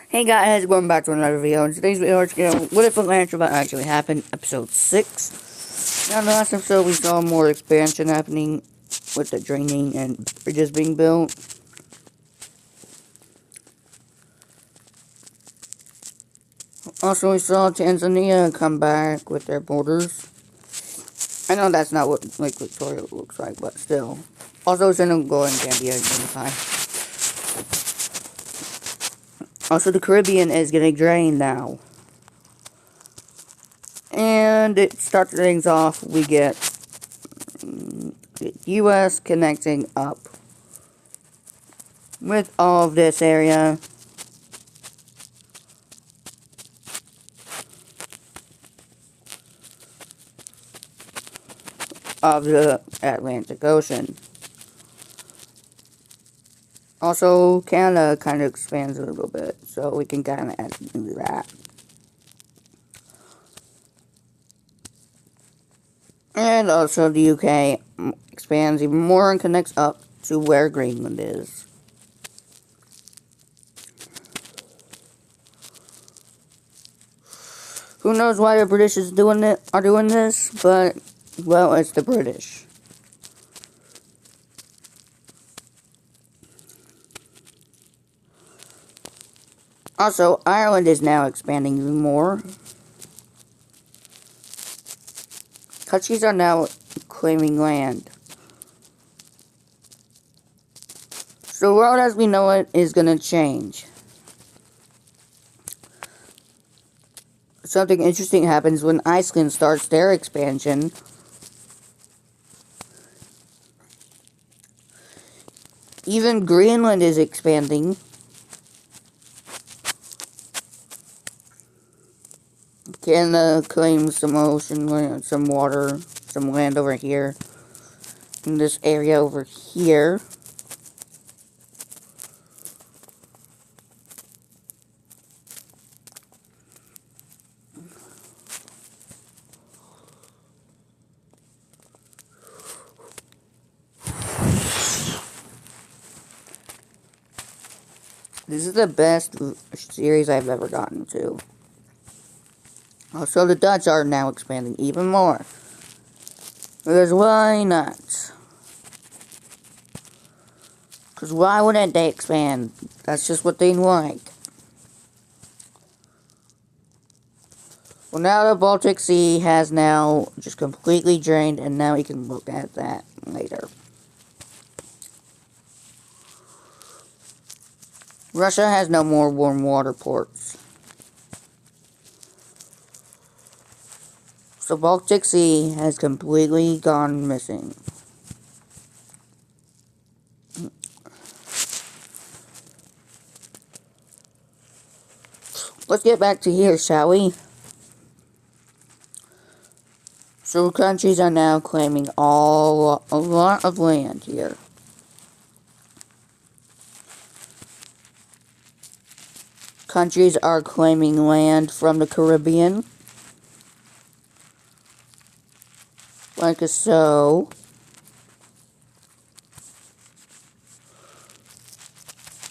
Hey guys, welcome back to another video. In today's video, we're going to what if Atlantropa actually happened, episode 6. Now, in the last episode, we saw more expansion happening with the draining and bridges being built. Also, we saw Tanzania come back with their borders. I know that's not what Lake Victoria looks like, but still. Also, Senegal and Gambia unify. Also, the Caribbean is getting drained now. And it starts things off, we get the U.S. connecting up with all of this area. Of the Atlantic Ocean. Also, Canada kind of expands a little bit, so we can kind of add into that. And also, the UK expands even more and connects up to where Greenland is. Who knows why the British are doing this, but, well, it's the British. Also, Ireland is now expanding even more. Countries are now claiming land. So the world as we know it is going to change. Something interesting happens when Iceland starts their expansion. Even Greenland is expanding. Canada claims some ocean land, some water, some land over here. In this area over here. This is the best series I've ever gotten to. Also, the Dutch are now expanding even more. Because why not? Because why wouldn't they expand? That's just what they like. Well, now the Baltic Sea has now just completely drained, and now we can look at that later. Russia has no more warm water ports. So Baltic Sea has completely gone missing. Let's get back to here, shall we? So countries are now claiming a lot of land here. Countries are claiming land from the Caribbean. Like so.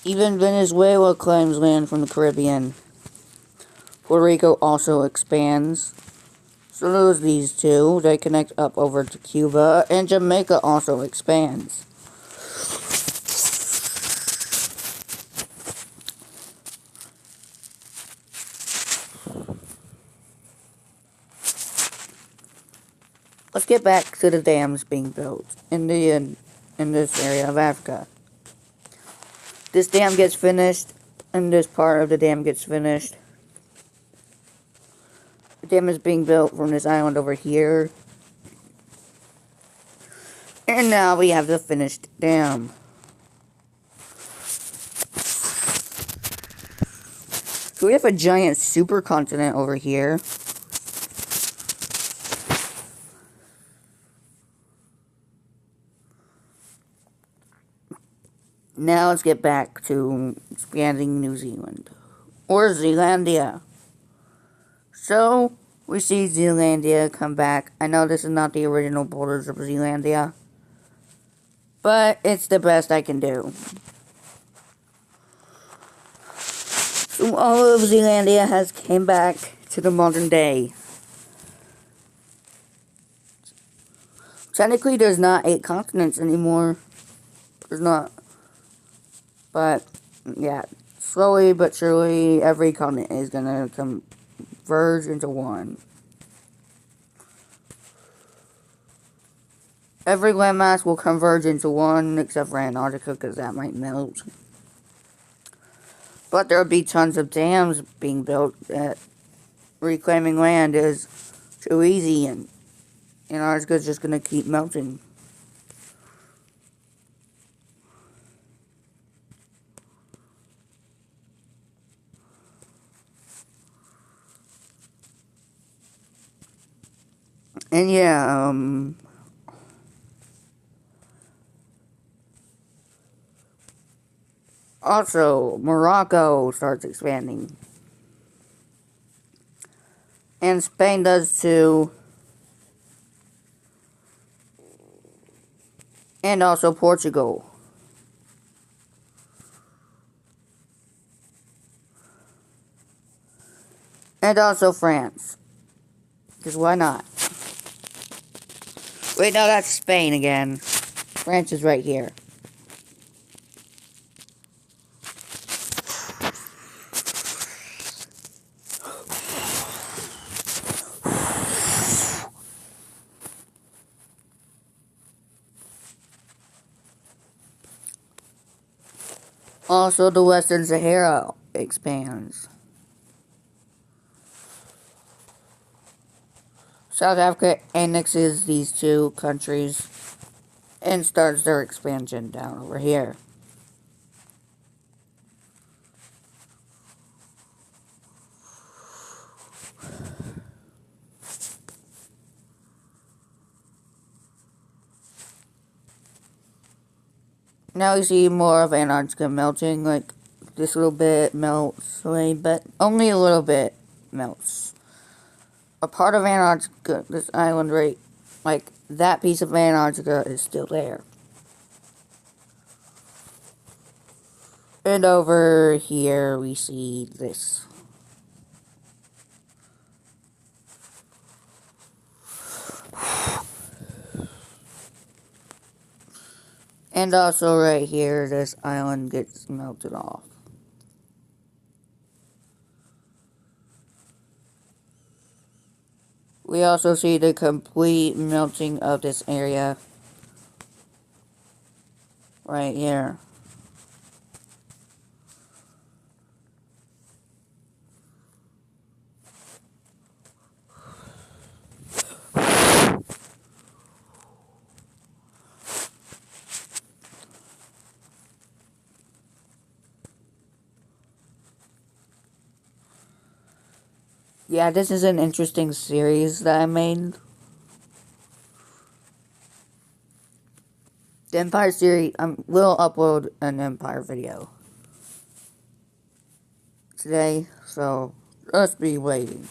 Even Venezuela claims land from the Caribbean. Puerto Rico also expands. So those these two. They connect up over to Cuba. And Jamaica also expands. Let's get back to the dams being built in this area of Africa. This dam gets finished, and this part of the dam gets finished. The dam is being built from this island over here. And now we have the finished dam. So we have a giant supercontinent over here. Now let's get back to expanding New Zealand. Or Zealandia. So, we see Zealandia come back. I know this is not the original borders of Zealandia. But it's the best I can do. So all of Zealandia has came back to the modern day. Technically, there's not 8 continents anymore. There's not. But, yeah, slowly but surely, every continent is gonna converge into one. Every landmass will converge into one, except for Antarctica, because that might melt. But there will be tons of dams being built that reclaiming land is too easy, and Antarctica is just gonna keep melting. And yeah, also, Morocco starts expanding. And Spain does too. And also Portugal. And also France. Because why not? Wait, no, that's Spain again. France is right here. Also, the Western Sahara expands. South Africa annexes these 2 countries and starts their expansion down over here. Now we see more of Antarctica melting, like this little bit melts away, but only a little bit melts. A part of Antarctica, this island right, like that piece of Antarctica is still there. And over here we see this. And also right here, this island gets melted off. We also see the complete melting of this area right here. Yeah, this is an interesting series that I made. The Empire series, will upload an Empire video today, so just be waiting.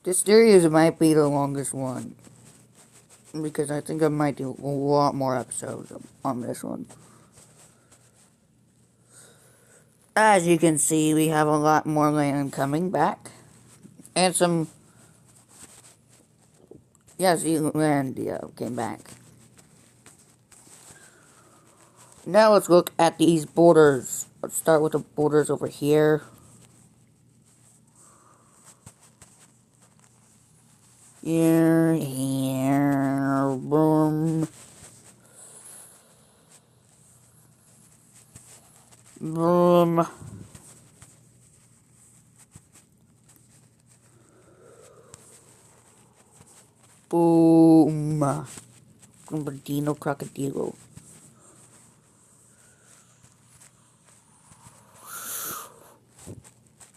This series might be the longest one, because I think I might do a lot more episodes on this one. As you can see, we have a lot more land coming back. And some... yeah, Zealandia came back. Now let's look at these borders. Let's start with the borders over here. Here, boom. Boom. Boom. Bombardino crocodilo.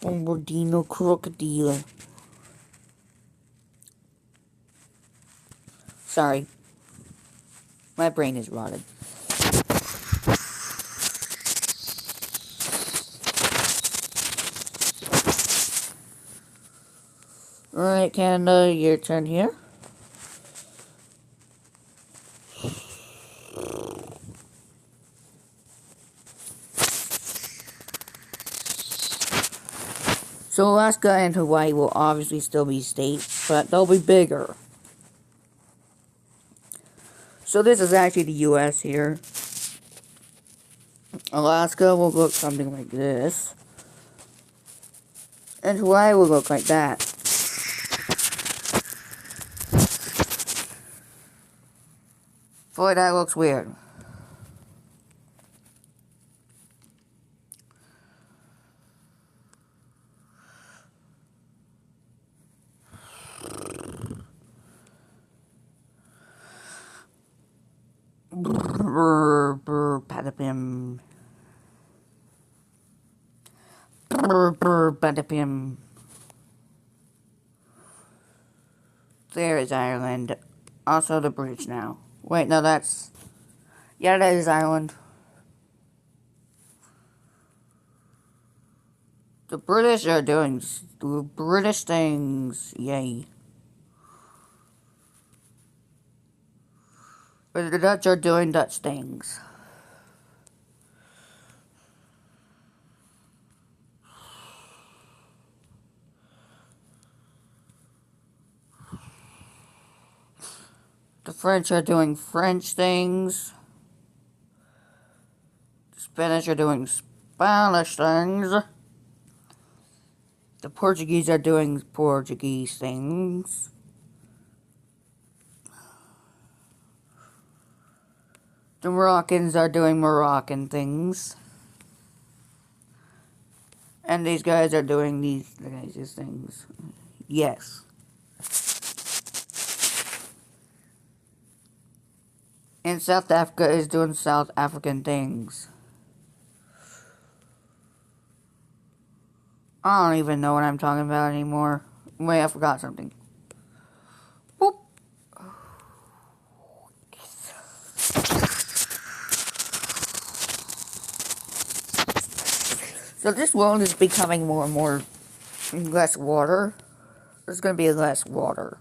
Bombardino crocodilo. Sorry. My brain is rotted. Alright, Canada, your turn here. So Alaska and Hawaii will obviously still be states, but they'll be bigger. So this is actually the US here. Alaska will look something like this. And Hawaii will look like that. Boy, that looks weird. Brr, brr, patapim. Brr, brr, patapim. There is Ireland. Also the bridge now. Wait, no, that's... Yeah, that is Ireland. The British are doing British things. Yay. But the Dutch are doing Dutch things. The French are doing French things. The Spanish are doing Spanish things. The Portuguese are doing Portuguese things. The Moroccans are doing Moroccan things. And these guys are doing these things. Yes. And South Africa is doing South African things. I don't even know what I'm talking about anymore. Wait, I forgot something. Boop. So this world is becoming more and more less water. There's going to be less water.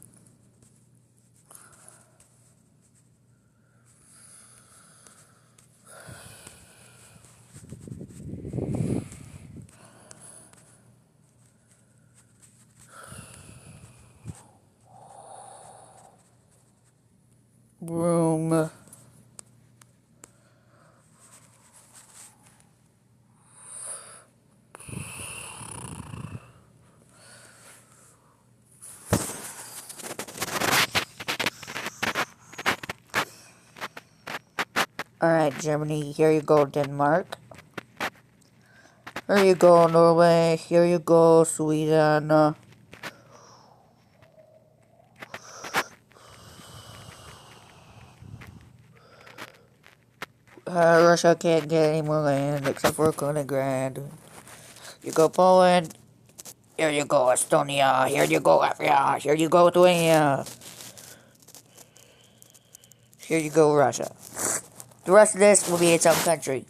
Room. Alright, Germany, here you go, Denmark. Here you go, Norway. Here you go, Sweden. Russia can't get any more land except for Kaliningrad. You go, Poland. Here you go, Estonia. Here you go, Latvia. Here you go, Lithuania. Here you go, Russia. The rest of this will be its own country.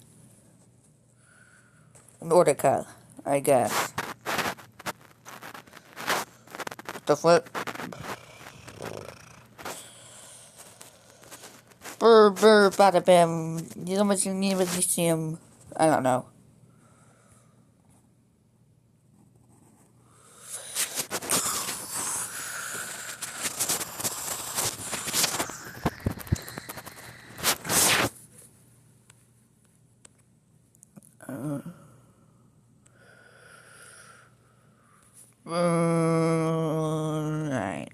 Nordica, I guess. The flip. Brr, brr, bada bim. You know what you need with this, I don't know. Right.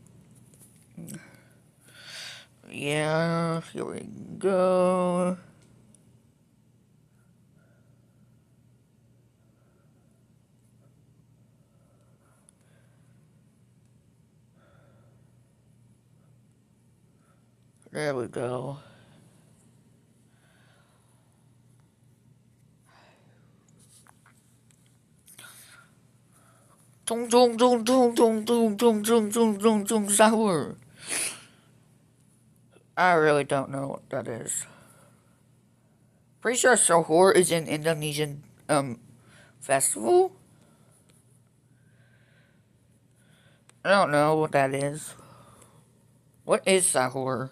Yeah, here we go. There we go. Sour. I really don't know what that is. Pretty sure Sahur is an Indonesian festival. I don't know what that is. What is Sahur?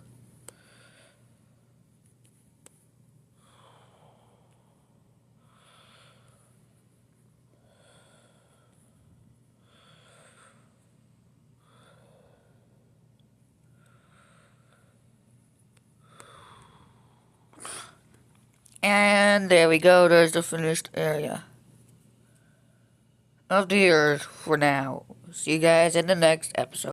And there we go, there's the finished area of the Earth for now. See you guys in the next episode.